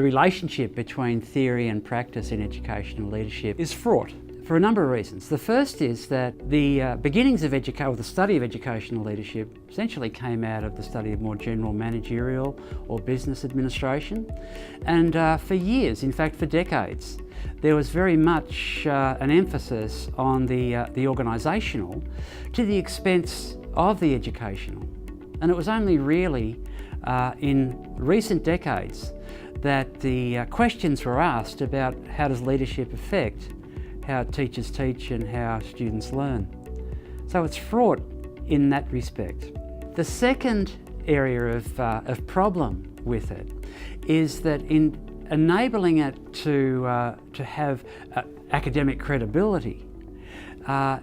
The relationship between theory and practice in educational leadership is fraught for a number of reasons. The first is that the beginnings of the study of educational leadership essentially came out of the study of more general managerial or business administration. And for years, in fact for decades, there was very much an emphasis on the organisational to the expense of the educational. And it was only really in recent decades that the questions were asked about how does leadership affect how teachers teach and how students learn. So it's fraught in that respect. The second area of problem with it is that in enabling it to have academic credibility,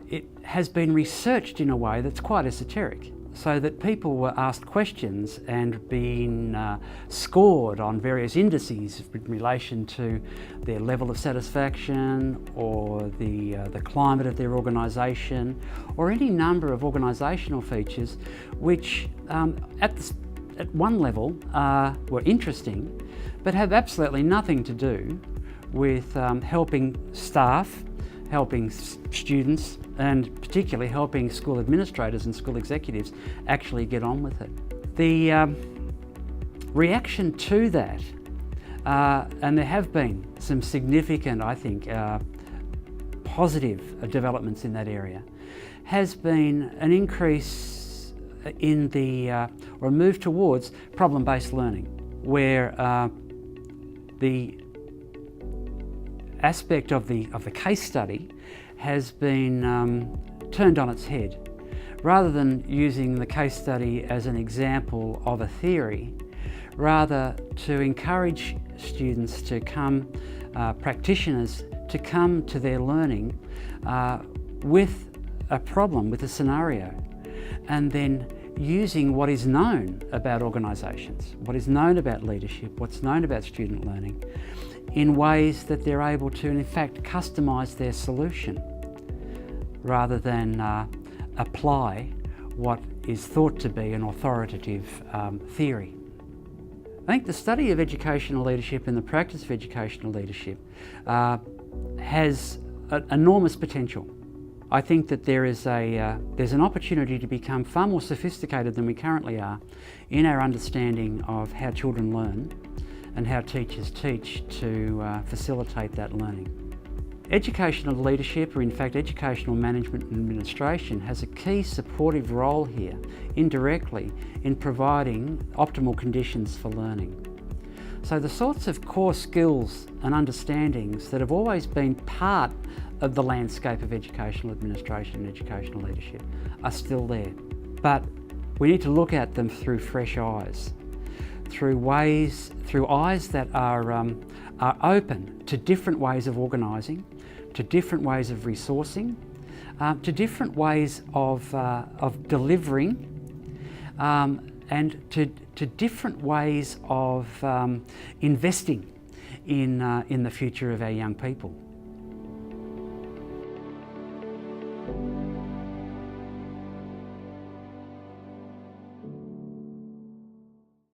it has been researched in a way that's quite esoteric, so that people were asked questions and been scored on various indices in relation to their level of satisfaction or the climate of their organisation or any number of organisational features which at one level were interesting but have absolutely nothing to do with helping staff, helping students, and particularly helping school administrators and school executives actually get on with it. The reaction to that, and there have been some significant, I think, positive developments in that area, has been an increase in or a move towards problem-based learning, where the aspect of the case study has been turned on its head. Rather than using the case study as an example of a theory, rather to encourage students to come, practitioners to come to their learning with a problem, with a scenario, and then using what is known about organisations, what is known about leadership, what's known about student learning, in ways that they're able to, in fact, customise their solution rather than apply what is thought to be an authoritative theory. I think the study of educational leadership and the practice of educational leadership has enormous potential. I think that there's an opportunity to become far more sophisticated than we currently are in our understanding of how children learn and how teachers teach to facilitate that learning. Educational leadership, or in fact educational management and administration, has a key supportive role here, indirectly, in providing optimal conditions for learning. So the sorts of core skills and understandings that have always been part of the landscape of educational administration and educational leadership are still there. But we need to look at them through fresh eyes, through eyes that are open to different ways of organising, to different ways of resourcing, to different ways of delivering, and to different ways of investing in the future of our young people.